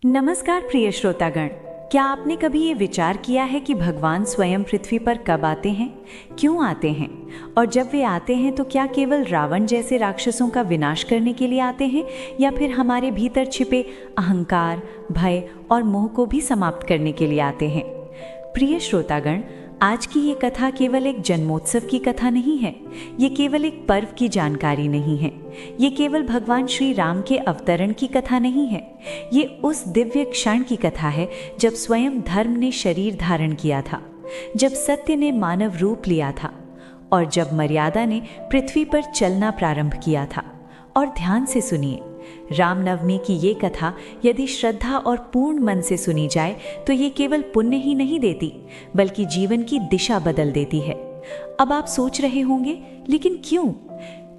नमस्कार प्रिय श्रोतागण। क्या आपने कभी ये विचार किया है कि भगवान स्वयं पृथ्वी पर कब आते हैं, क्यों आते हैं, और जब वे आते हैं तो क्या केवल रावण जैसे राक्षसों का विनाश करने के लिए आते हैं या फिर हमारे भीतर छिपे अहंकार, भय और मोह को भी समाप्त करने के लिए आते हैं। प्रिय श्रोतागण, आज की ये कथा केवल एक जन्मोत्सव की कथा नहीं है, ये केवल एक पर्व की जानकारी नहीं है, ये केवल भगवान श्री राम के अवतरण की कथा नहीं है, ये उस दिव्य क्षण की कथा है जब स्वयं धर्म ने शरीर धारण किया था, जब सत्य ने मानव रूप लिया था और जब मर्यादा ने पृथ्वी पर चलना प्रारंभ किया था। और ध्यान से सुनिए, रामनवमी की ये कथा यदि श्रद्धा और पूर्ण मन से सुनी जाए तो ये केवल पुण्य ही नहीं देती, बल्कि जीवन की दिशा बदल देती है। अब आप सोच रहे होंगे, लेकिन क्यों?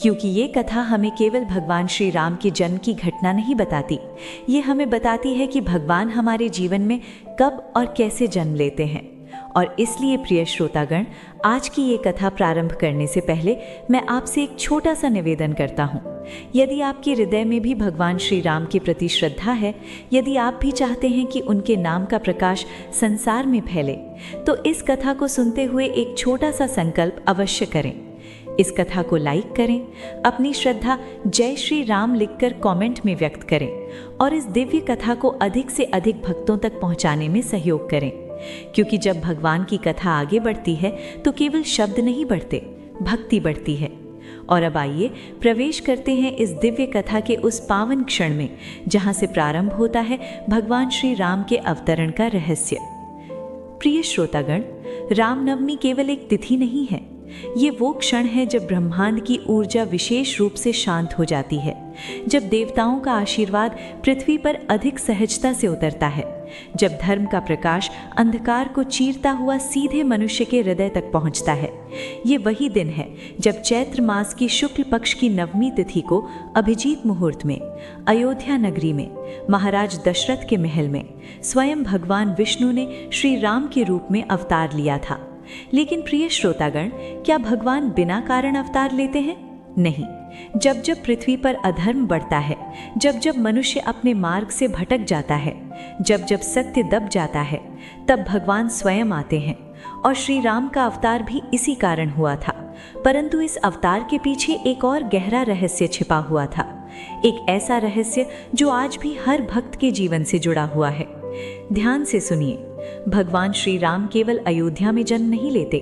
क्योंकि ये कथा हमें केवल भगवान श्री राम के जन्म की घटना नहीं बताती, ये हमें बताती है कि भगवान हमारे जीवन में कब और कैसे जन्म लेते हैं। और इसलिए प्रिय श्रोतागण, आज की ये कथा प्रारंभ करने से पहले मैं आपसे एक छोटा सा निवेदन करता हूँ। यदि आपके हृदय में भी भगवान श्री राम के प्रति श्रद्धा है, यदि आप भी चाहते हैं कि उनके नाम का प्रकाश संसार में फैले, तो इस कथा को सुनते हुए एक छोटा सा संकल्प अवश्य करें। इस कथा को लाइक करें, अपनी श्रद्धा जय श्री राम लिखकर कमेंट में व्यक्त करें और इस दिव्य कथा को अधिक से अधिक भक्तों तक पहुंचाने में सहयोग करें। क्योंकि जब भगवान की कथा आगे बढ़ती है तो केवल शब्द नहीं बढ़ते, भक्ति बढ़ती है। और अब आइए प्रवेश करते हैं इस दिव्य कथा के उस पावन क्षण में जहां से प्रारंभ होता है भगवान श्री राम के अवतरण का रहस्य। प्रिय श्रोतागण, रामनवमी केवल एक तिथि नहीं है, ये वो क्षण है जब ब्रह्मांड की ऊर्जा विशेष रूप से शांत हो जाती है, जब देवताओं का आशीर्वाद पृथ्वी पर अधिक सहजता से उतरता है, जब धर्म का प्रकाश अंधकार को चीरता हुआ सीधे मनुष्य के हृदय तक पहुंचता है। ये वही दिन है जब चैत्र मास की शुक्ल पक्ष की नवमी तिथि को अभिजीत मुहूर्त में अयोध्या नगरी में महाराज दशरथ के महल में स्वयं भगवान विष्णु ने श्री राम के रूप में अवतार लिया था। लेकिन प्रिय श्रोतागण, क्या भगवान बिना कारण अवतार लेते हैं? नहीं। जब जब पृथ्वी पर अधर्म बढ़ता है, जब जब मनुष्य अपने मार्ग से भटक जाता है, जब जब सत्य दब जाता है, तब भगवान स्वयं आते हैं। और श्री राम का अवतार भी इसी कारण हुआ था। परंतु इस अवतार के पीछे एक और गहरा रहस्य छिपा हुआ था, एक ऐसा रहस्य जो आज भी हर भक्त के जीवन से जुड़ा हुआ है। ध्यान से सुनिए, भगवान श्री राम केवल अयोध्या में जन्म नहीं लेते,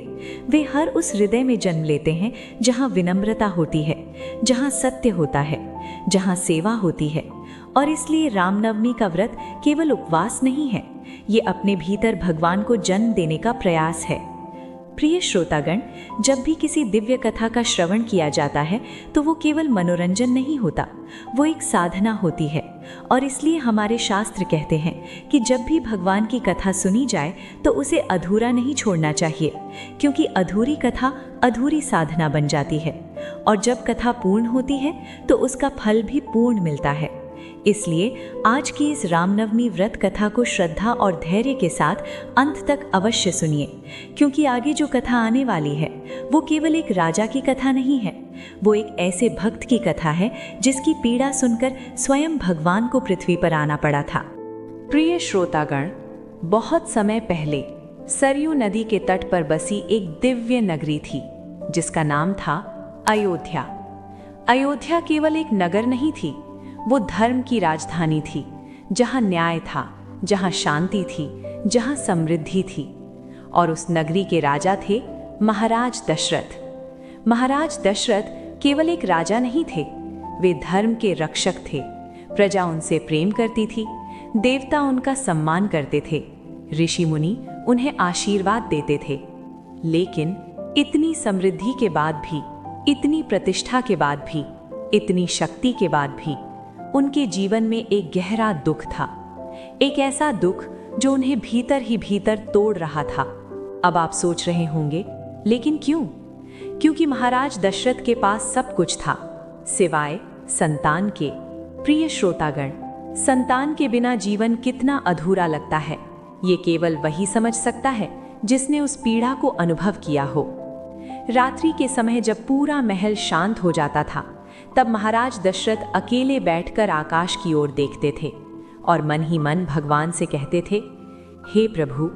वे हर उस हृदय में जन्म लेते हैं जहां विनम्रता होती है, जहां सत्य होता है, जहां सेवा होती है। और इसलिए रामनवमी का व्रत केवल उपवास नहीं है, ये अपने भीतर भगवान को जन्म देने का प्रयास है। प्रिय श्रोतागण, जब भी किसी दिव्य कथा का श्रवण किया जाता है तो वो केवल मनोरंजन नहीं होता, वो एक साधना होती है। और इसलिए हमारे शास्त्र कहते हैं कि जब भी भगवान की कथा सुनी जाए तो उसे अधूरा नहीं छोड़ना चाहिए, क्योंकि अधूरी कथा अधूरी साधना बन जाती है और जब कथा पूर्ण होती है तो उसका फल भी पूर्ण मिलता है। इसलिए आज की इस रामनवमी व्रत कथा को श्रद्धा और धैर्य के साथ अंत तक अवश्य सुनिए, क्योंकि आगे जो कथा आने वाली है वो केवल एक राजा की कथा नहीं है, वो एक ऐसे भक्त की कथा है जिसकी पीड़ा सुनकर स्वयं भगवान को पृथ्वी पर आना पड़ा था। प्रिय श्रोतागण, बहुत समय पहले सरयू नदी के तट पर बसी एक दिव्य नगरी थी जिसका नाम था अयोध्या। अयोध्या केवल एक नगर नहीं थी, वो धर्म की राजधानी थी, जहां न्याय था, जहां शांति थी, जहां समृद्धि थी। और उस नगरी के राजा थे महाराज दशरथ। महाराज दशरथ केवल एक राजा नहीं थे, वे धर्म के रक्षक थे। प्रजा उनसे प्रेम करती थी, देवता उनका सम्मान करते थे, ऋषि मुनि उन्हें आशीर्वाद देते थे। लेकिन इतनी समृद्धि के बाद भी, इतनी प्रतिष्ठा के बाद भी, इतनी शक्ति के बाद भी उनके जीवन में एक गहरा दुख था, एक ऐसा दुख जो उन्हें भीतर ही भीतर तोड़ रहा था। अब आप सोच रहे होंगे, लेकिन क्यों? क्योंकि महाराज दशरथ के पास सब कुछ था सिवाय संतान के। प्रिय श्रोतागण, संतान के बिना जीवन कितना अधूरा लगता है, ये केवल वही समझ सकता है जिसने उस पीड़ा को अनुभव किया हो। रात्रि के समय जब पूरा महल शांत हो जाता था, तब महाराज दशरथ अकेले बैठकर आकाश की ओर देखते थे और मन ही मन भगवान से कहते थे, हे प्रभु,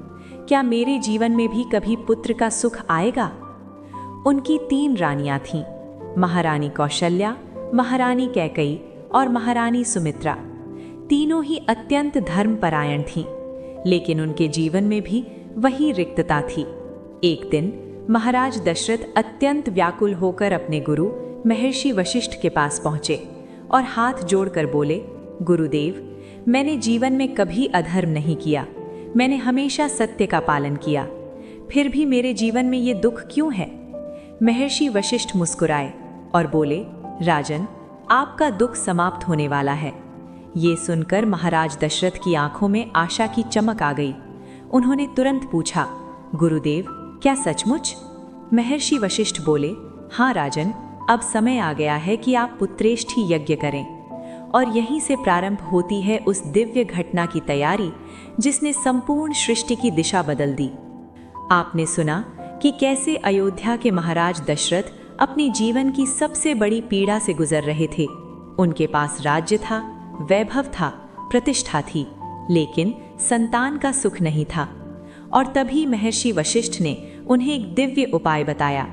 क्या मेरे जीवन में भी कभी पुत्र का सुख आएगा? उनकी 3 रानियां थीं, महारानी कौशल्या, महारानी कैकई और महारानी सुमित्रा। तीनों ही अत्यंत धर्मपरायण थीं, लेकिन उनके जीवन में भी वही रिक्तता थी। एक दिन महाराज दशरथ अत्यंत व्याकुल होकर अपने गुरु महर्षि वशिष्ठ के पास पहुंचे और हाथ जोड़कर बोले, गुरुदेव, मैंने जीवन में कभी अधर्म नहीं किया, मैंने हमेशा सत्य का पालन किया, फिर भी मेरे जीवन में ये दुख क्यों है? महर्षि वशिष्ठ मुस्कुराए और बोले, राजन, आपका दुख समाप्त होने वाला है। ये सुनकर महाराज दशरथ की आंखों में आशा की चमक आ गई। उन्होंने तुरंत पूछा, गुरुदेव, क्या सचमुच? महर्षि वशिष्ठ बोले, हाँ राजन, अब समय आ गया है कि आप पुत्रेष्ठी यज्ञ करें। और यहीं से प्रारंभ होती है उस दिव्य घटना की तैयारी जिसने संपूर्ण सृष्टि की दिशा बदल दी। आपने सुना कि कैसे अयोध्या के महाराज दशरथ अपने जीवन की सबसे बड़ी पीड़ा से गुजर रहे थे। उनके पास राज्य था, वैभव था, प्रतिष्ठा थी, लेकिन संतान का सुख नहीं था। और तभी महर्षि वशिष्ठ ने उन्हें एक दिव्य उपाय बताया,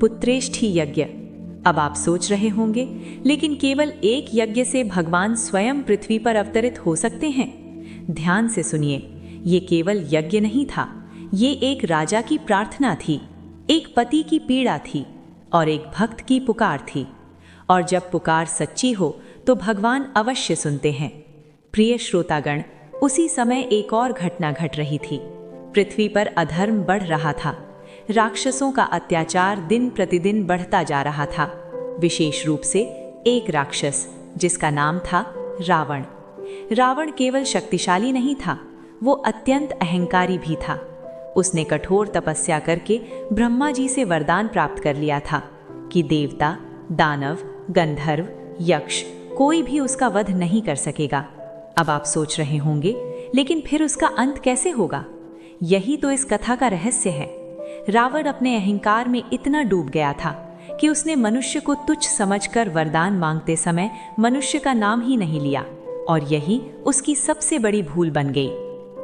पुत्रेष्ठी यज्ञ। अब आप सोच रहे होंगे, लेकिन केवल एक यज्ञ से भगवान स्वयं पृथ्वी पर अवतरित हो सकते हैं? ध्यान से सुनिए, ये केवल यज्ञ नहीं था, ये एक राजा की प्रार्थना थी, एक पति की पीड़ा थी और एक भक्त की पुकार थी। और जब पुकार सच्ची हो तो भगवान अवश्य सुनते हैं। प्रिय श्रोतागण, उसी समय एक और घटना घट रही थी। पृथ्वी पर अधर्म बढ़ रहा था, राक्षसों का अत्याचार दिन प्रतिदिन बढ़ता जा रहा था। विशेष रूप से एक राक्षस जिसका नाम था रावण। रावण केवल शक्तिशाली नहीं था, वो अत्यंत अहंकारी भी था। उसने कठोर तपस्या करके ब्रह्मा जी से वरदान प्राप्त कर लिया था कि देवता, दानव, गंधर्व, यक्ष कोई भी उसका वध नहीं कर सकेगा। अब आप सोच रहे होंगे, लेकिन फिर उसका अंत कैसे होगा? यही तो इस कथा का रहस्य है। रावण अपने अहंकार में इतना डूब गया था कि उसने मनुष्य को तुच्छ समझकर वरदान मांगते समय मनुष्य का नाम ही नहीं लिया, और यही उसकी सबसे बड़ी भूल बन गई।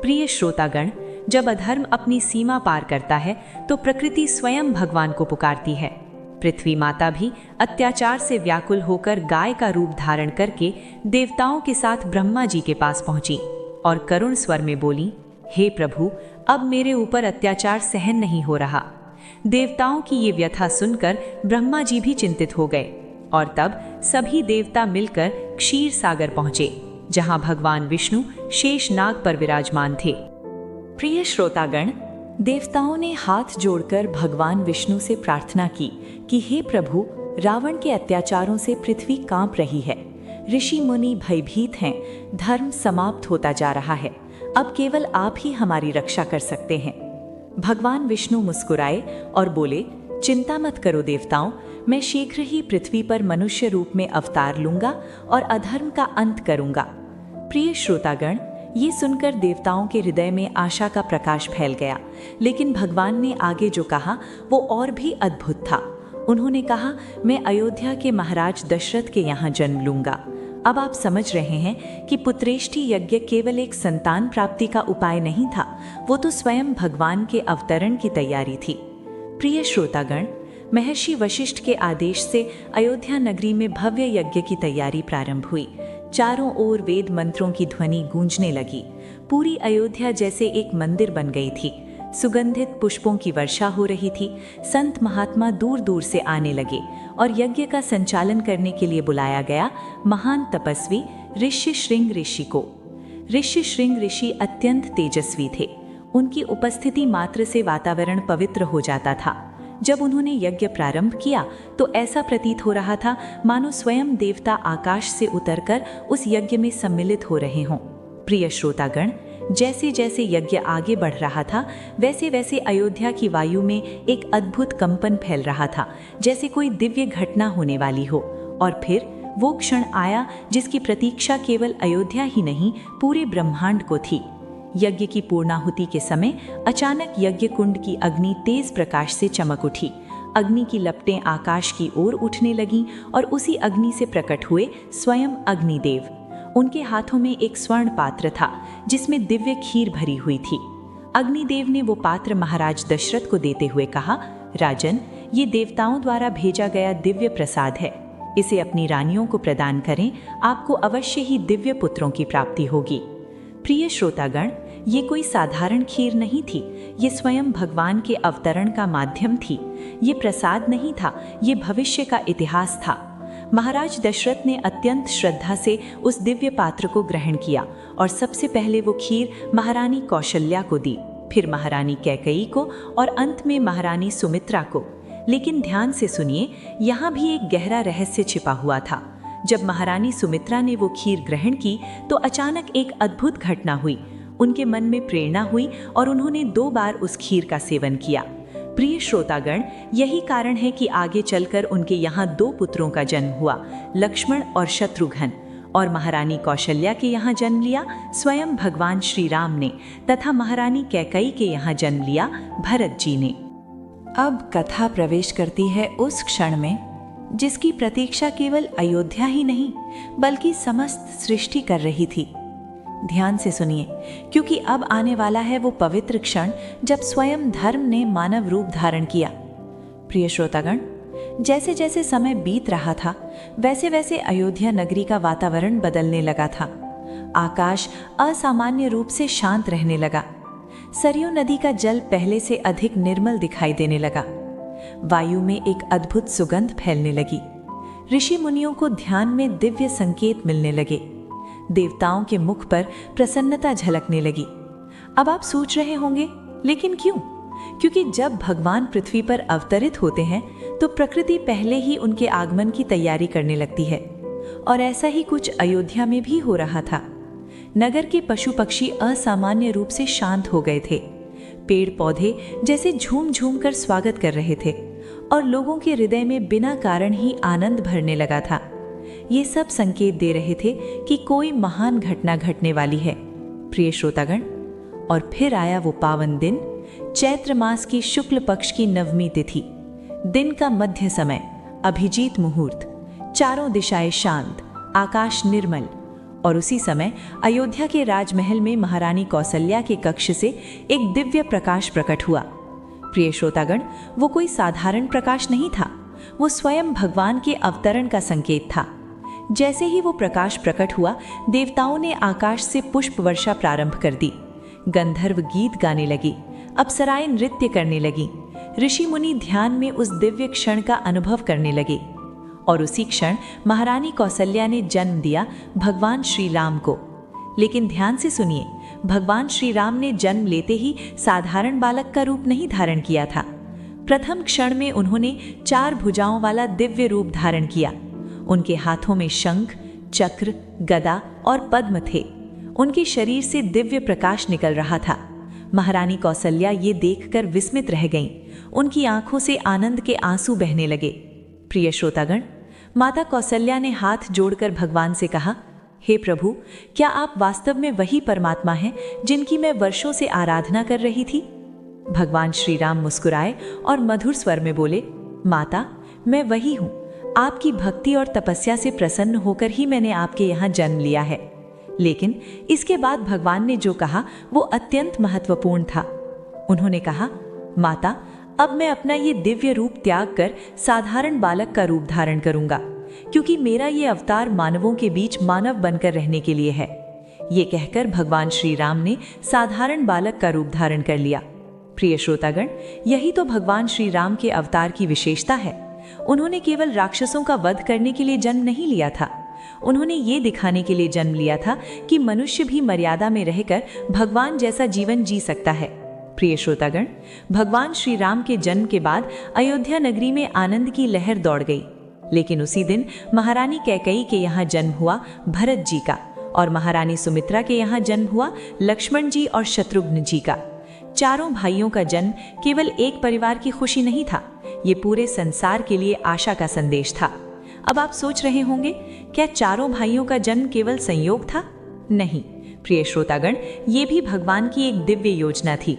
प्रिय श्रोतागण, जब अधर्म अपनी सीमा पार करता है तो प्रकृति स्वयं भगवान को पुकारती है। पृथ्वी माता भी अत्याचार से व्याकुल होकर गाय का रूप धारण करके देवताओं के साथ ब्रह्मा जी के पास पहुंची और करुण स्वर में बोली, हे प्रभु, अब मेरे ऊपर अत्याचार सहन नहीं हो रहा। देवताओं की ये व्यथा सुनकर ब्रह्मा जी भी चिंतित हो गए और तब सभी देवता मिलकर क्षीर सागर पहुंचे, जहां भगवान विष्णु शेष नाग पर विराजमान थे। प्रिय श्रोतागण, देवताओं ने हाथ जोड़कर भगवान विष्णु से प्रार्थना की कि हे प्रभु, रावण के अत्याचारों से पृथ्वी कांप रही है, ऋषि मुनि भयभीत हैं, धर्म समाप्त होता जा रहा है, अब केवल आप ही हमारी रक्षा कर सकते हैं। भगवान विष्णु मुस्कुराए और बोले, चिंता मत करो देवताओं, मैं शीघ्र ही पृथ्वी पर मनुष्य रूप में अवतार लूंगा और अधर्म का अंत करूंगा। प्रिय श्रोतागण, ये सुनकर देवताओं के हृदय में आशा का प्रकाश फैल गया, लेकिन भगवान ने आगे जो कहा वो और भी अद्भुत था। उन्होंने कहा, मैं अयोध्या के महाराज दशरथ के यहाँ जन्म लूंगा। अब आप समझ रहे हैं कि पुत्रेष्ठी यज्ञ केवल एक संतान प्राप्ति का उपाय नहीं था, वो तो स्वयं भगवान के अवतरण की तैयारी थी। प्रिय श्रोतागण, महर्षि वशिष्ठ के आदेश से अयोध्या नगरी में भव्य यज्ञ की तैयारी प्रारंभ हुई। चारों ओर वेद मंत्रों की ध्वनि गूंजने लगी। पूरी अयोध्या जैसे एक मंदिर बन गई थी। सुगंधित पुष्पों की वर्षा हो रही थी। संत महात्मा दूर दूर से आने लगे और यज्ञ का संचालन करने के लिए बुलाया गया महान तपस्वी ऋषि श्रृंग ऋषि को। ऋषि श्रृंग ऋषि अत्यंत तेजस्वी थे। उनकी उपस्थिति मात्र से वातावरण पवित्र हो जाता था। जब उन्होंने यज्ञ प्रारंभ किया तो ऐसा प्रतीत हो रहा था मानो स्वयं देवता आकाश से उतरकर उस यज्ञ में सम्मिलित हो रहे हों। प्रिय श्रोतागण, जैसे जैसे यज्ञ आगे बढ़ रहा था वैसे वैसे अयोध्या की वायु में एक अद्भुत कंपन फैल रहा था, जैसे कोई दिव्य घटना होने वाली हो। और फिर वो क्षण आया जिसकी प्रतीक्षा केवल अयोध्या ही नहीं पूरे ब्रह्मांड को थी। यज्ञ की पूर्णाहुति के समय अचानक यज्ञ कुंड की अग्नि तेज प्रकाश से चमक उठी। अग्नि की लपटें आकाश की ओर उठने लगीं और उसी अग्नि से प्रकट हुए स्वयं अग्निदेव। उनके हाथों में एक स्वर्ण पात्र था जिसमें दिव्य खीर भरी हुई थी। अग्निदेव ने वो पात्र महाराज दशरथ को देते हुए कहा, राजन, ये देवताओं द्वारा भेजा गया दिव्य प्रसाद है। इसे अपनी रानियों को प्रदान करें, आपको अवश्य ही दिव्य पुत्रों की प्राप्ति होगी। प्रिय श्रोतागण, ये कोई साधारण खीर नहीं थी, ये स्वयं भगवान के अवतरण का माध्यम थी। ये प्रसाद नहीं था, ये भविष्य का इतिहास था। महाराज दशरथ ने अत्यंत श्रद्धा से उस दिव्य पात्र को ग्रहण किया और सबसे पहले वो खीर महारानी कौशल्या को दी, फिर महारानी कैकेयी को और अंत में महारानी सुमित्रा को। लेकिन ध्यान से सुनिए, यहाँ भी एक गहरा रहस्य छिपा हुआ था। जब महारानी सुमित्रा ने वो खीर ग्रहण की तो अचानक एक अद्भुत घटना हुई। उनके मन में प्रेरणा हुई और उन्होंने 2 बार उस खीर का सेवन किया। प्रिय श्रोतागण, यही कारण है कि आगे चलकर उनके यहाँ 2 पुत्रों का जन्म हुआ, लक्ष्मण और शत्रुघ्न। और महारानी कौशल्या के यहाँ जन्म लिया स्वयं भगवान श्री राम ने, तथा महारानी कैकेयी के यहाँ जन्म लिया भरत जी ने। अब कथा प्रवेश करती है उस क्षण में जिसकी प्रतीक्षा केवल अयोध्या ही नहीं बल्कि समस्त सृष्टि कर रही थी। ध्यान से सुनिए, क्योंकि अब आने वाला है वो पवित्र क्षण जब स्वयं धर्म ने मानव रूप धारण किया। प्रिय श्रोतागण, जैसे जैसे समय बीत रहा था वैसे वैसे अयोध्या नगरी का वातावरण बदलने लगा था। आकाश असामान्य रूप से शांत रहने लगा। सरयू नदी का जल पहले से अधिक निर्मल दिखाई देने लगा। वायु में एक अद्भुत सुगंध फैलने लगी। ऋषि मुनियों को ध्यान में दिव्य संकेत मिलने लगे। देवताओं के मुख पर प्रसन्नता झलकने लगी। अब आप सोच रहे होंगे, लेकिन क्यों? क्योंकि जब भगवान पृथ्वी पर अवतरित होते हैं तो प्रकृति पहले ही उनके आगमन की तैयारी करने लगती है। और ऐसा ही कुछ अयोध्या में भी हो रहा था। नगर के पशु पक्षी असामान्य रूप से शांत हो गए थे। पेड़ पौधे जैसे झूम झूम कर स्वागत कर रहे थे और लोगों के हृदय में बिना कारण ही आनंद भरने लगा था। ये सब संकेत दे रहे थे कि कोई महान घटना घटने वाली है। प्रिय श्रोतागण, और फिर आया वो पावन दिन, चैत्र मास की शुक्ल पक्ष की नवमी तिथि। दिन का मध्य समय, अभिजीत मुहूर्त, चारों दिशाएं शांत, आकाश निर्मल। और उसी समय अयोध्या के राजमहल में महारानी कौशल्या के कक्ष से एक दिव्य प्रकाश प्रकट हुआ। प्रिय श्रोतागण, वो कोई साधारण प्रकाश नहीं था, वो स्वयं भगवान के अवतरण का संकेत था। जैसे ही वो प्रकाश प्रकट हुआ, देवताओं ने आकाश से पुष्प वर्षा प्रारंभ कर दी। गंधर्व गीत गाने लगी, अप्सराएं नृत्य करने लगी, ऋषि मुनि ध्यान में उस दिव्य क्षण का अनुभव करने लगे। और उसी क्षण महारानी कौशल्या ने जन्म दिया भगवान श्री राम को। लेकिन ध्यान से सुनिए, भगवान श्री राम ने जन्म लेते ही साधारण बालक का रूप नहीं धारण किया था। प्रथम क्षण में उन्होंने 4 भुजाओं वाला दिव्य रूप धारण किया। उनके हाथों में शंख, चक्र, गदा और पद्म थे। उनके शरीर से दिव्य प्रकाश निकल रहा था। महारानी कौशल्या ये देखकर विस्मित रह गईं। उनकी आंखों से आनंद के आंसू बहने लगे। प्रिय श्रोतागण, माता कौशल्या ने हाथ जोड़कर भगवान से कहा, हे प्रभु, क्या आप वास्तव में वही परमात्मा हैं जिनकी मैं वर्षों से आराधना कर रही थी? भगवान श्री राम मुस्कुराए और मधुर स्वर में बोले, माता, मैं वही हूँ। आपकी भक्ति और तपस्या से प्रसन्न होकर ही मैंने आपके यहाँ जन्म लिया है। लेकिन इसके बाद भगवान ने जो कहा वो अत्यंत महत्वपूर्ण था। उन्होंने कहा, माता, अब मैं अपना ये दिव्य रूप त्याग कर साधारण बालक का रूप धारण करूंगा, क्योंकि मेरा ये अवतार मानवों के बीच मानव बनकर रहने के लिए है। ये कहकर भगवान श्री राम ने साधारण बालक का रूप धारण कर लिया। प्रिय श्रोतागण, यही तो भगवान श्री राम के अवतार की विशेषता है। उन्होंने केवल राक्षसों का वध करने के लिए जन्म नहीं लिया था, उन्होंने ये दिखाने के लिए जन्म लिया था कि मनुष्य भी मर्यादा में रहकर भगवान जैसा जीवन जी सकता है। प्रिय श्रोतागण, भगवान श्री राम के जन्म के बाद अयोध्या नगरी में आनंद की लहर दौड़ गई। लेकिन उसी दिन महारानी कैकेयी के यहाँ जन्म हुआ भरत जी का, और महारानी सुमित्रा के यहाँ जन्म हुआ लक्ष्मण जी और शत्रुघ्न जी का। चारों भाइयों का जन्म केवल एक परिवार की खुशी नहीं था, ये पूरे संसार के लिए आशा का संदेश था। अब आप सोच रहे होंगे, क्या चारों भाइयों का जन्म केवल संयोग था? नहीं प्रिय श्रोतागण, ये भी भगवान की एक दिव्य योजना थी।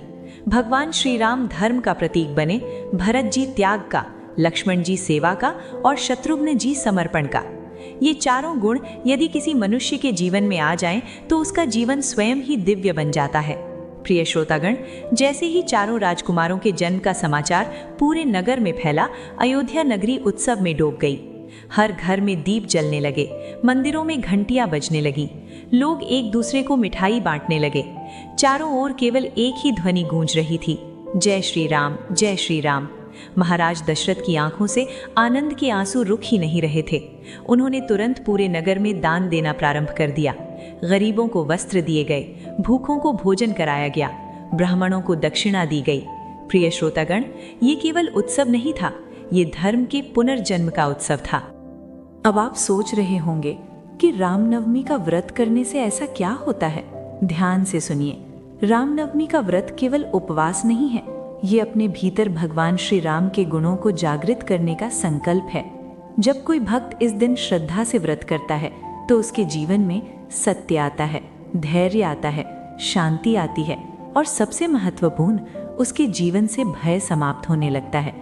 भगवान श्री राम धर्म का प्रतीक बने, भरत जी त्याग का, लक्ष्मण जी सेवा का और शत्रुघ्न जी समर्पण का। ये चारों गुण यदि किसी मनुष्य के जीवन में आ जाएं तो उसका जीवन स्वयं ही दिव्य बन जाता है। प्रिय श्रोतागण, जैसे ही चारों राजकुमारों के जन्म का समाचार पूरे नगर में फैला, अयोध्या नगरी उत्सव में डूब गई। हर घर में दीप जलने लगे, मंदिरों में घंटियां बजने लगी, लोग एक दूसरे को मिठाई बांटने लगे। चारों ओर केवल एक ही ध्वनि गूंज रही थी, जय श्री राम, जय श्री राम। महाराज दशरथ की आंखों से आनंद के आंसू रुक ही नहीं रहे थे। उन्होंने तुरंत पूरे नगर में दान देना प्रारंभ कर दिया। गरीबों को वस्त्र दिए गए, भूखों को भोजन कराया गया, ब्राह्मणों को दक्षिणा दी गई। प्रिय श्रोतागण, ये केवल उत्सव नहीं था, ये धर्म के पुनर्जन्म का उत्सव था। अब आप सोच रहे होंगे कि रामनवमी का व्रत करने से ऐसा क्या होता है। ध्यान से सुनिए, रामनवमी का व्रत केवल उपवास नहीं है, ये अपने भीतर भगवान श्री राम के गुणों को जागृत करने का संकल्प है। जब कोई भक्त इस दिन श्रद्धा से व्रत करता है तो उसके जीवन में सत्य आता है, धैर्य आता है, शांति आती है और सबसे महत्वपूर्ण, उसके जीवन से भय समाप्त होने लगता है।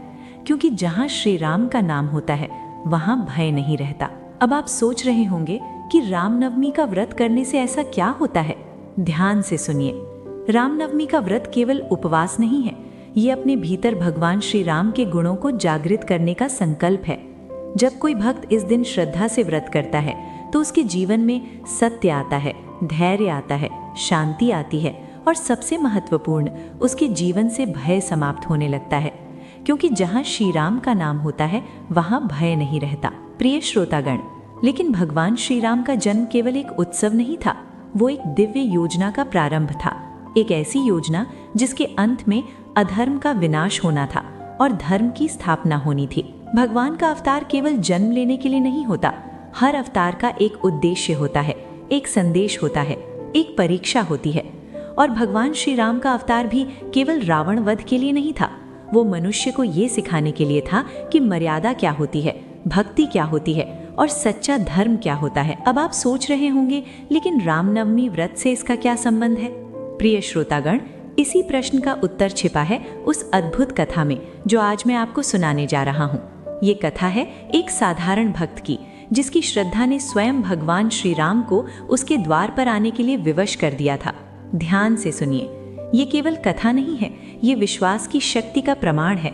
क्योंकि जहाँ श्री राम का नाम होता है वहाँ भय नहीं रहता। अब आप सोच रहे होंगे कि रामनवमी का व्रत करने से ऐसा क्या होता है। ध्यान से सुनिए, रामनवमी का व्रत केवल उपवास नहीं है, ये अपने भीतर भगवान श्री राम के गुणों को जागृत करने का संकल्प है। जब कोई भक्त इस दिन श्रद्धा से व्रत करता है तो उसके जीवन में सत्य आता है, धैर्य आता है, शांति आती है और सबसे महत्वपूर्ण, उसके जीवन से भय समाप्त होने लगता है। क्योंकि जहाँ श्री राम का नाम होता है वहाँ भय नहीं रहता। प्रिय श्रोतागण, लेकिन भगवान श्री राम का जन्म केवल एक उत्सव नहीं था, वो एक दिव्य योजना का प्रारंभ था। एक ऐसी योजना जिसके अंत में अधर्म का विनाश होना था और धर्म की स्थापना होनी थी। भगवान का अवतार केवल जन्म लेने के लिए नहीं होता, हर अवतार का एक उद्देश्य होता है, एक संदेश होता है, एक परीक्षा होती है। और भगवान श्री राम का अवतार भी केवल रावण वध के लिए नहीं था, वो मनुष्य को ये सिखाने के लिए था कि मर्यादा क्या होती है, भक्ति क्या होती है और सच्चा धर्म क्या होता है। अब आप सोच रहे होंगे, लेकिन रामनवमी व्रत से इसका क्या संबंध है। प्रिय श्रोतागण, इसी प्रश्न का उत्तर छिपा है उस अद्भुत कथा में जो आज मैं आपको सुनाने जा रहा हूँ। ये कथा है एक साधारण भक्त की, जिसकी श्रद्धा ने स्वयं भगवान श्री राम को उसके द्वार पर आने के लिए विवश कर दिया था। ध्यान से सुनिए, ये केवल कथा नहीं है, ये विश्वास की शक्ति का प्रमाण है।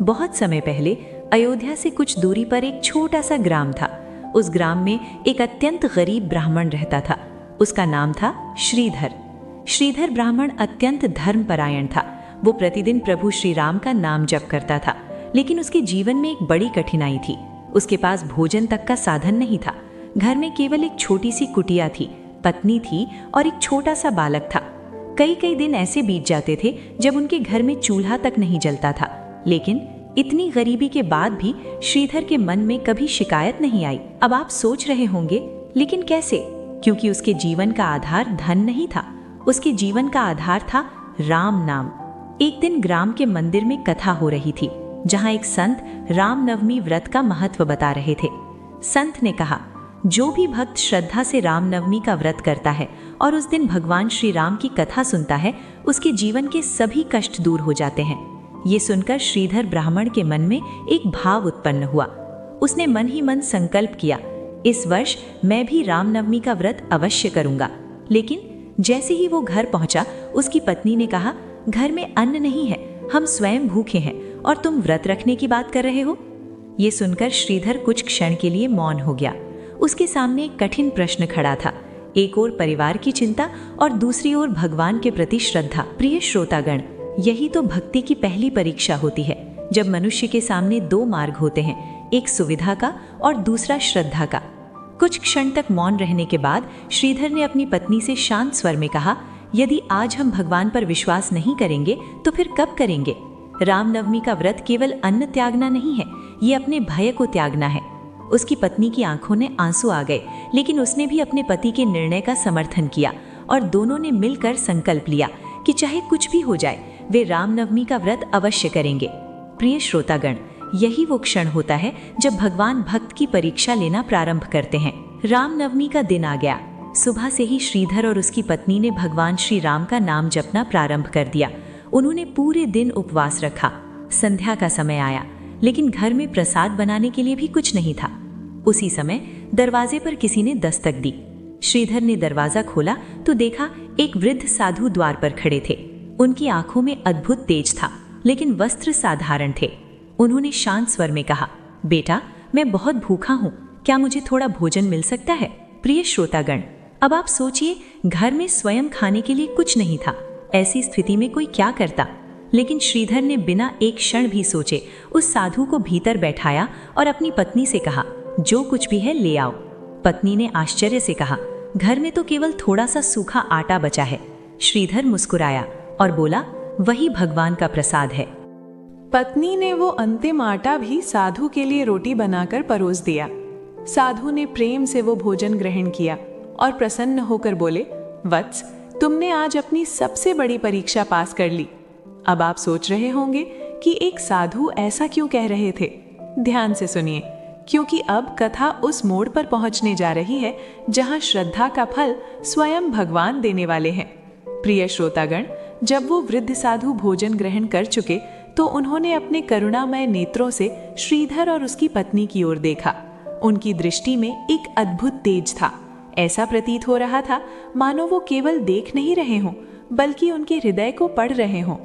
बहुत समय पहले अयोध्या से कुछ दूरी पर एक छोटा सा ग्राम था। उस ग्राम में एक अत्यंत गरीब ब्राह्मण रहता था। उसका नाम था श्रीधर। श्रीधर ब्राह्मण अत्यंत धर्मपरायण था। वो प्रतिदिन प्रभु श्री राम का नाम जप करता था, लेकिन उसके जीवन में एक बड़ी कठिनाई थी। उसके पास भोजन तक का साधन नहीं था। घर में केवल एक छोटी सी कुटिया थी, पत्नी थी और एक छोटा सा बालक था। कई दिन ऐसे बीत जाते थे जब उनके घर में चूल्हा तक नहीं जलता था। लेकिन इतनी गरीबी के बाद भी श्रीधर के मन में कभी शिकायत नहीं आई। अब आप सोच रहे होंगे, लेकिन कैसे? क्योंकि उसके जीवन का आधार धन नहीं था, उसके जीवन का आधार था राम नाम। एक दिन ग्राम के मंदिर में कथा हो रही थी, जहां एक संत रामनवमी व्रत का महत्व बता रहे थे। संत ने कहा, जो भी भक्त श्रद्धा से रामनवमी का व्रत करता है और उस दिन भगवान श्री राम की कथा सुनता है, उसके जीवन के सभी कष्ट दूर हो जाते हैं। ये सुनकर श्रीधर ब्राह्मण के मन में एक भाव उत्पन्न हुआ। उसने मन ही मन संकल्प किया, इस वर्ष मैं भी रामनवमी का व्रत अवश्य करूंगा। लेकिन जैसे ही वो घर पहुंचा, उसकी पत्नी ने कहा, घर में अन्न नहीं है, हम स्वयं भूखे हैं और तुम व्रत रखने की बात कर रहे हो। ये सुनकर श्रीधर कुछ क्षण के लिए मौन हो गया। उसके सामने एक कठिन प्रश्न खड़ा था, एक ओर परिवार की चिंता और दूसरी ओर भगवान के प्रति श्रद्धा। प्रिय श्रोतागण, यही तो भक्ति की पहली परीक्षा होती है, जब मनुष्य के सामने दो मार्ग होते हैं, एक सुविधा का और दूसरा श्रद्धा का। कुछ क्षण तक मौन रहने के बाद श्रीधर ने अपनी पत्नी से शांत स्वर में कहा, यदि आज हम भगवान पर विश्वास नहीं करेंगे तो फिर कब करेंगे? रामनवमी का व्रत केवल अन्न त्यागना नहीं है, ये अपने भय को त्यागना है। उसकी पत्नी की आंखों में आंसू आ गए, लेकिन उसने भी अपने पति के निर्णय का समर्थन किया और दोनों ने मिलकर संकल्प लिया कि चाहे कुछ भी हो जाए, वे रामनवमी का व्रत अवश्य करेंगे। प्रिय श्रोतागण, यही वो क्षण होता है जब भगवान भक्त की परीक्षा लेना प्रारंभ करते हैं। रामनवमी का दिन आ गया। सुबह से ही श्रीधर और उसकी पत्नी ने भगवान श्री राम का नाम जपना प्रारंभ कर दिया। उन्होंने पूरे दिन उपवास रखा। संध्या का समय आया, लेकिन घर में प्रसाद बनाने के लिए भी कुछ नहीं था। उसी समय दरवाजे पर किसी ने दस्तक दी। श्रीधर ने दरवाजा खोला तो देखा एक वृद्ध साधु द्वार पर खड़े थे। उनकी आंखों में अद्भुत तेज था, लेकिन वस्त्र साधारण थे। उन्होंने शांत स्वर में कहा, बेटा, मैं बहुत भूखा हूँ, क्या मुझे थोड़ा भोजन मिल सकता है? प्रिय श्रोतागण, अब आप सोचिए, घर में स्वयं खाने के लिए कुछ नहीं था। ऐसी स्थिति में कोई क्या करता? लेकिन श्रीधर ने बिना एक क्षण भी सोचे उस साधु को भीतर बैठाया और अपनी पत्नी से कहा, जो कुछ भी है ले आओ। पत्नी ने आश्चर्य से कहा, घर में तो केवल थोड़ा सा सूखा आटा बचा है। श्रीधर मुस्कुराया और बोला, वही भगवान का प्रसाद है। पत्नी ने वो अंतिम आटा भी साधु के लिए रोटी बनाकर परोस दिया। साधु ने प्रेम से वो भोजन ग्रहण किया और प्रसन्न होकर बोले, वत्स, तुमने आज अपनी सबसे बड़ी परीक्षा पास कर ली। अब आप सोच रहे होंगे कि एक साधु ऐसा क्यों कह रहे थे। ध्यान से सुनिए, क्योंकि अब कथा उस मोड़ पर पहुंचने जा रही है जहां श्रद्धा का फल स्वयं भगवान देने वाले हैं। प्रिय श्रोतागण, जब वो वृद्ध साधु भोजन ग्रहण कर चुके तो उन्होंने अपने करुणामय नेत्रों से श्रीधर और उसकी पत्नी की ओर देखा। उनकी दृष्टि में एक अद्भुत तेज था। ऐसा प्रतीत हो रहा था मानो वो केवल देख नहीं रहे हों, बल्कि उनके हृदय को पढ़ रहे हों।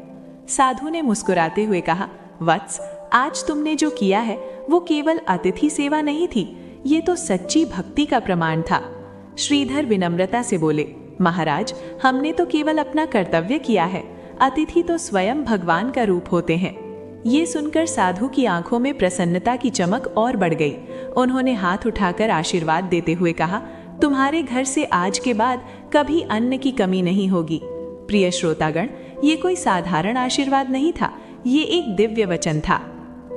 साधु ने मुस्कुराते हुए कहा, वत्स, आज तुमने जो किया है वो केवल अतिथि सेवा नहीं थी, ये तो सच्ची भक्ति का प्रमाण था। श्रीधर विनम्रता से बोले, महाराज, हमने तो केवल अपना कर्तव्य किया है, अतिथि तो स्वयं भगवान का रूप होते हैं। ये सुनकर साधु की आंखों में प्रसन्नता की चमक और बढ़ गई। उन्होंने हाथ उठाकर आशीर्वाद देते हुए कहा, तुम्हारे घर से आज के बाद कभी अन्न की कमी नहीं होगी। प्रिय श्रोतागण, ये कोई साधारण आशीर्वाद नहीं था, ये एक दिव्य वचन था।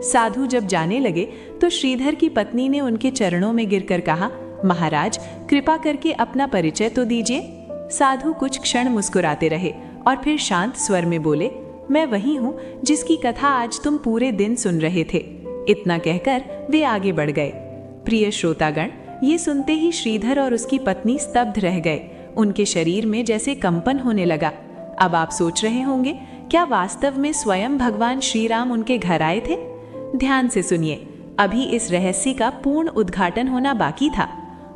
साधु जब जाने लगे तो श्रीधर की पत्नी ने उनके चरणों में गिरकर कहा, महाराज, कृपा करके अपना परिचय तो दीजिए। साधु कुछ क्षण मुस्कुराते रहे और फिर शांत स्वर में बोले, मैं वही हूँ जिसकी कथा आज तुम पूरे दिन सुन रहे थे। इतना कहकर वे आगे बढ़ गए। प्रिय श्रोतागण, ये सुनते ही श्रीधर और उसकी पत्नी स्तब्ध रह गए। उनके शरीर में जैसे कंपन होने लगा। अब आप सोच रहे होंगे, क्या वास्तव में स्वयं भगवान श्री राम उनके घर आए थे? ध्यान से सुनिए, अभी इस रहस्य का पूर्ण उद्घाटन होना बाकी था।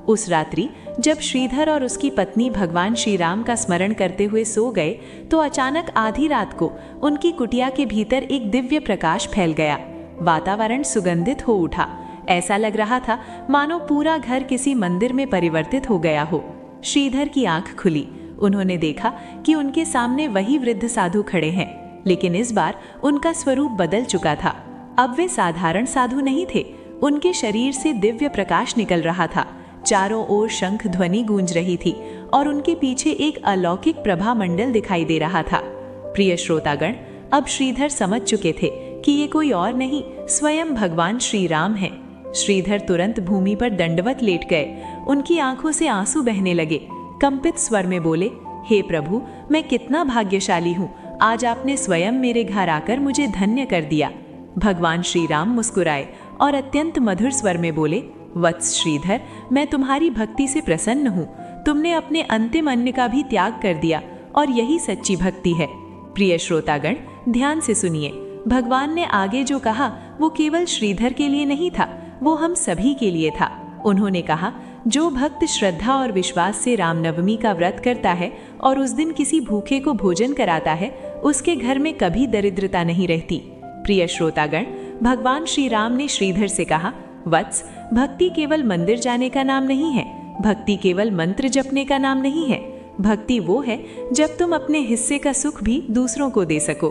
उस रात्रि जब श्रीधर और उसकी पत्नी भगवान श्री राम का स्मरण करते हुए सो गए तो अचानक आधी रात को उनकी कुटिया के भीतर एक दिव्य प्रकाश फैल गया। वातावरण सुगंधित हो उठा। ऐसा लग रहा था मानो पूरा घर किसी मंदिर में परिवर्तित हो गया हो। श्रीधर की आंख खुली। उन्होंने देखा कि उनके सामने वही वृद्ध साधु खड़े हैं, लेकिन इस बार उनका स्वरूप बदल चुका था। अब वे साधारण साधु नहीं थे। उनके शरीर से दिव्य प्रकाश निकल रहा था। चारों ओर शंख ध्वनि गूंज रही थी और उनके पीछे एक अलौकिक प्रभा मंडल दिखाई दे रहा था। प्रिय श्रोतागण, अब श्रीधर समझ चुके थे कि ये कोई और नहीं, स्वयं भगवान श्री राम हैं। श्रीधर तुरंत भूमि पर दंडवत लेट गए। उनकी आंखों से आंसू बहने लगे। कंपित स्वर में बोले, हे प्रभु, मैं कितना भाग्यशाली हूँ, आज आपने स्वयं मेरे घर आकर मुझे धन्य कर दिया। भगवान श्री राम मुस्कुराए और अत्यंत मधुर स्वर में बोले, वत्स श्रीधर, मैं तुम्हारी भक्ति से प्रसन्न हूँ। तुमने अपने अंतिम अन्न का भी त्याग कर दिया और यही सच्ची भक्ति है। प्रिय श्रोतागण, ध्यान से सुनिए, भगवान ने आगे जो कहा वो केवल श्रीधर के लिए नहीं था, वो हम सभी के लिए था। उन्होंने कहा, जो भक्त श्रद्धा और विश्वास से रामनवमी का व्रत करता है और उस दिन किसी भूखे को भोजन कराता है, उसके घर में कभी दरिद्रता नहीं रहती। प्रिय श्रोतागण, भगवान श्री राम ने श्रीधर से कहा, वत्स, भक्ति केवल मंदिर जाने का नाम नहीं है, भक्ति केवल मंत्र जपने का नाम नहीं है। भक्ति वो है जब तुम अपने हिस्से का सुख भी दूसरों को दे सको।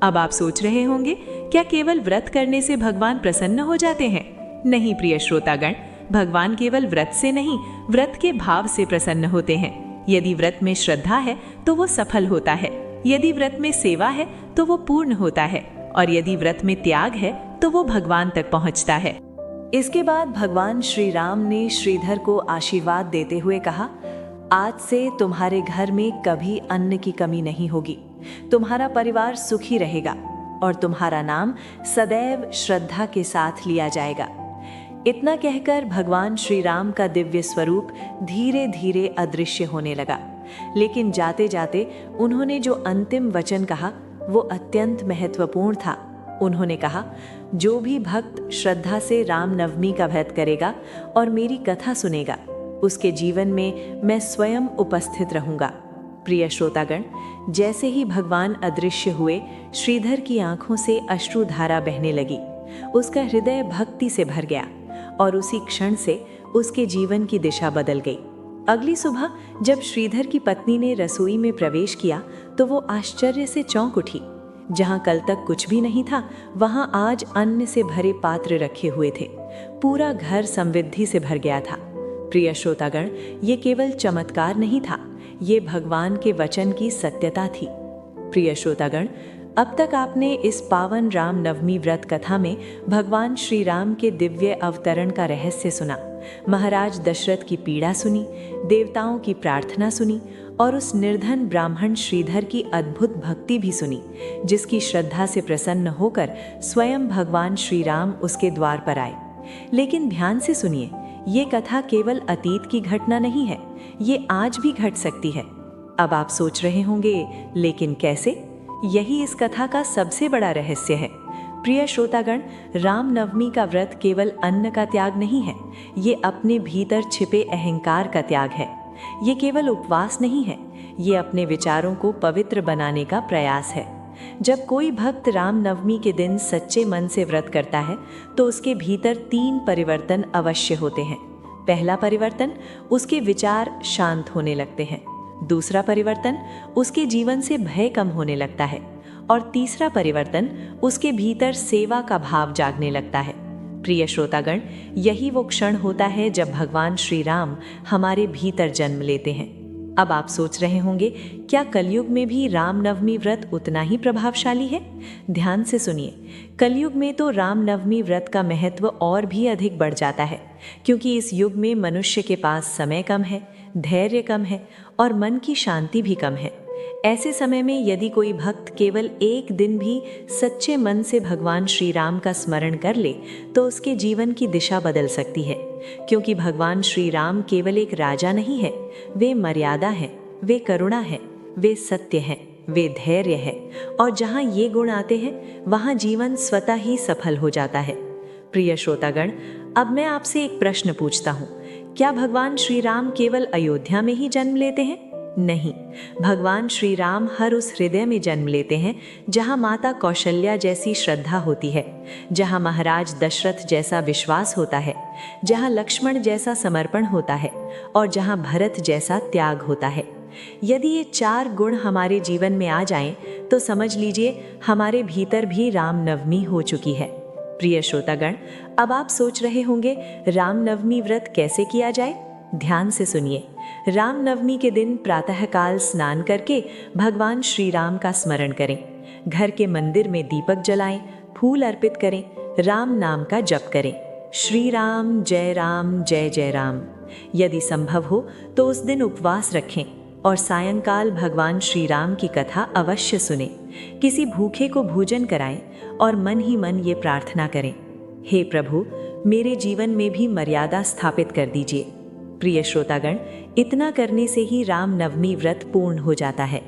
अब आप सोच रहे होंगे, क्या केवल व्रत करने से भगवान प्रसन्न हो जाते हैं? नहीं प्रिय श्रोतागण, भगवान केवल व्रत से नहीं, व्रत के भाव से प्रसन्न होते हैं। यदि व्रत में श्रद्धा है तो वो सफल होता है, यदि व्रत में सेवा है तो वो पूर्ण होता है, और यदि व्रत में त्याग है तो वो भगवान तक पहुंचता है। इसके बाद भगवान श्री राम ने श्रीधर को आशीर्वाद देते हुए कहा, आज से तुम्हारे घर में कभी अन्न की कमी नहीं होगी, तुम्हारा परिवार सुखी रहेगा और तुम्हारा नाम सदैव श्रद्धा के साथ लिया जाएगा। इतना कहकर भगवान श्री राम का दिव्य स्वरूप धीरे धीरे अदृश्य होने लगा। लेकिन जाते जाते उन्होंने जो अंतिम वचन कहा वो अत्यंत महत्वपूर्ण था। उन्होंने कहा, जो भी भक्त श्रद्धा से रामनवमी का व्रत करेगा और मेरी कथा सुनेगा, उसके जीवन में मैं स्वयं उपस्थित रहूंगा। प्रिय श्रोतागण, जैसे ही भगवान अदृश्य हुए, श्रीधर की आंखों से अश्रुधारा बहने लगी। उसका हृदय भक्ति से भर गया और उसी क्षण से उसके जीवन की दिशा बदल गई। अगली सुबह जब श्रीधर की पत्नी ने रसोई में प्रवेश किया तो वो आश्चर्य से चौंक उठी। जहां कल तक कुछ भी नहीं था, वहां आज अन्न से भरे पात्र रखे हुए थे। पूरा घर समृद्धि से भर गया था। प्रिय श्रोतागण, ये केवल चमत्कार नहीं था, ये भगवान के वचन की सत्यता थी। प्रिय श्रोतागण, अब तक आपने इस पावन रामनवमी व्रत कथा में भगवान श्री राम के दिव्य अवतरण का रहस्य सुना, महाराज दशरथ की पीड़ा सुनी, देवताओं की प्रार्थना सुनी और उस निर्धन ब्राह्मण श्रीधर की अद्भुत भक्ति भी सुनी, जिसकी श्रद्धा से प्रसन्न होकर स्वयं भगवान श्री राम उसके द्वार पर आए। लेकिन ध्यान से सुनिए, ये कथा केवल अतीत की घटना नहीं है, ये आज भी घट सकती है। अब आप सोच रहे होंगे, लेकिन कैसे? यही इस कथा का सबसे बड़ा रहस्य है। प्रिय श्रोतागण, रामनवमी का व्रत केवल अन्न का त्याग नहीं है, ये अपने भीतर छिपे अहंकार का त्याग है। ये केवल उपवास नहीं है, ये अपने विचारों को पवित्र बनाने का प्रयास है। जब कोई भक्त रामनवमी के दिन सच्चे मन से व्रत करता है तो उसके भीतर 3 परिवर्तन अवश्य होते हैं। पहला परिवर्तन, उसके विचार शांत होने लगते हैं। दूसरा परिवर्तन, उसके जीवन से भय कम होने लगता है। और तीसरा परिवर्तन, उसके भीतर सेवा का भाव जागने लगता है। प्रिय श्रोतागण, यही वो क्षण होता है जब भगवान श्री राम हमारे भीतर जन्म लेते हैं। अब आप सोच रहे होंगे, क्या कलयुग में भी रामनवमी व्रत उतना ही प्रभावशाली है? ध्यान से सुनिए, कलयुग में तो रामनवमी व्रत का महत्व और भी अधिक बढ़ जाता है, क्योंकि इस युग में मनुष्य के पास समय कम है, धैर्य कम है और मन की शांति भी कम है। ऐसे समय में यदि कोई भक्त केवल एक दिन भी सच्चे मन से भगवान श्री राम का स्मरण कर ले तो उसके जीवन की दिशा बदल सकती है। क्योंकि भगवान श्री राम केवल एक राजा नहीं है, वे मर्यादा है, वे करुणा है, वे सत्य है, वे धैर्य है। और जहाँ ये गुण आते हैं वहाँ जीवन स्वतः ही सफल हो जाता है। प्रिय श्रोतागण, अब मैं आपसे एक प्रश्न पूछता हूँ, क्या भगवान श्री राम केवल अयोध्या में ही जन्म लेते हैं? नहीं, भगवान श्री राम हर उस हृदय में जन्म लेते हैं जहाँ माता कौशल्या जैसी श्रद्धा होती है, जहाँ महाराज दशरथ जैसा विश्वास होता है, जहाँ लक्ष्मण जैसा समर्पण होता है और जहाँ भरत जैसा त्याग होता है। यदि ये 4 गुण हमारे जीवन में आ जाएं, तो समझ लीजिए हमारे भीतर भी रामनवमी हो चुकी है। प्रिय श्रोतागण, अब आप सोच रहे होंगे, रामनवमी व्रत कैसे किया जाए? ध्यान से सुनिए। रामनवमी के दिन प्रातःकाल स्नान करके भगवान श्री राम का स्मरण करें। घर के मंदिर में दीपक जलाएं, फूल अर्पित करें, राम नाम का जप करें, श्री राम जय जय राम। यदि संभव हो तो उस दिन उपवास रखें और सायंकाल भगवान श्री राम की कथा अवश्य सुने। किसी भूखे को भोजन कराएं और मन ही मन ये प्रार्थना करें, हे प्रभु, मेरे जीवन में भी मर्यादा स्थापित कर दीजिए। प्रिय श्रोतागण, इतना करने से ही रामनवमी व्रत पूर्ण हो जाता है।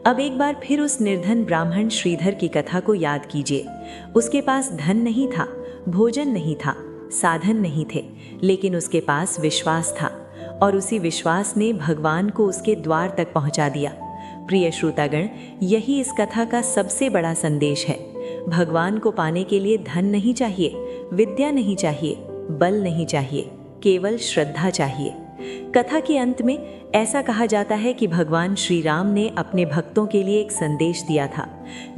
अब एक बार फिर उस निर्धन ब्राह्मण श्रीधर की कथा को याद कीजिए। उसके पास धन नहीं था, भोजन नहीं था, साधन नहीं थे, लेकिन उसके पास विश्वास था और उसी विश्वास ने भगवान को उसके द्वार तक पहुंचा दिया। प्रिय श्रोतागण, यही इस कथा का सबसे बड़ा संदेश है। भगवान को पाने के लिए धन नहीं चाहिए, विद्या नहीं चाहिए, बल नहीं चाहिए, केवल श्रद्धा चाहिए। कथा के अंत में ऐसा कहा जाता है कि भगवान श्री राम ने अपने भक्तों के लिए एक संदेश दिया था,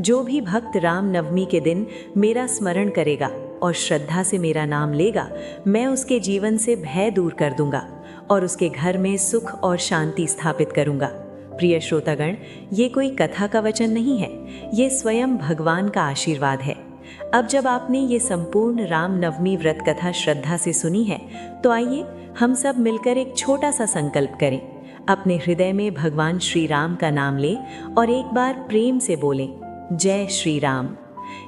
जो भी भक्त रामनवमी के दिन मेरा स्मरण करेगा और श्रद्धा से मेरा नाम लेगा, मैं उसके जीवन से भय दूर कर दूंगा और उसके घर में सुख और शांति स्थापित करूंगा। प्रिय श्रोतागण, ये कोई कथा का वचन नहीं है, ये स्वयं भगवान का आशीर्वाद है। अब जब आपने ये संपूर्ण रामनवमी व्रत कथा श्रद्धा से सुनी है, तो आइए हम सब मिलकर एक छोटा सा संकल्प करें। अपने हृदय में भगवान श्री राम का नाम लें और एक बार प्रेम से बोलें, जय श्री राम।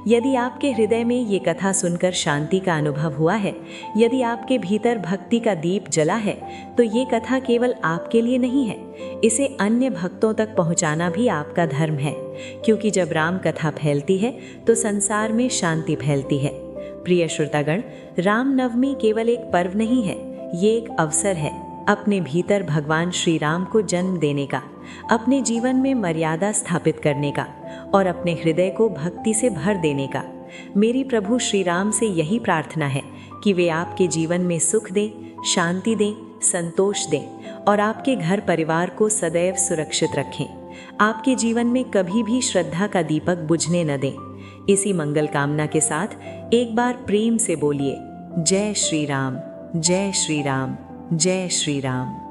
यदि आपके हृदय में ये कथा सुनकर शांति का अनुभव हुआ है, यदि आपके भीतर भक्ति का दीप जला है, तो ये कथा केवल आपके लिए नहीं है, इसे अन्य भक्तों तक पहुंचाना भी आपका धर्म है। क्योंकि जब राम कथा फैलती है तो संसार में शांति फैलती है। प्रिय श्रोतागण, रामनवमी केवल एक पर्व नहीं है, ये एक अवसर है अपने भीतर भगवान श्री राम को जन्म देने का, अपने जीवन में मर्यादा स्थापित करने का और अपने हृदय को भक्ति से भर देने का। मेरी प्रभु श्री राम से यही प्रार्थना है कि वे आपके जीवन में सुख दें, शांति दें, संतोष दें और आपके घर परिवार को सदैव सुरक्षित रखें। आपके जीवन में कभी भी श्रद्धा का दीपक बुझने न दें। इसी मंगल कामना के साथ एक बार प्रेम से बोलिए, जय श्री राम, जय श्री राम, जय श्री राम।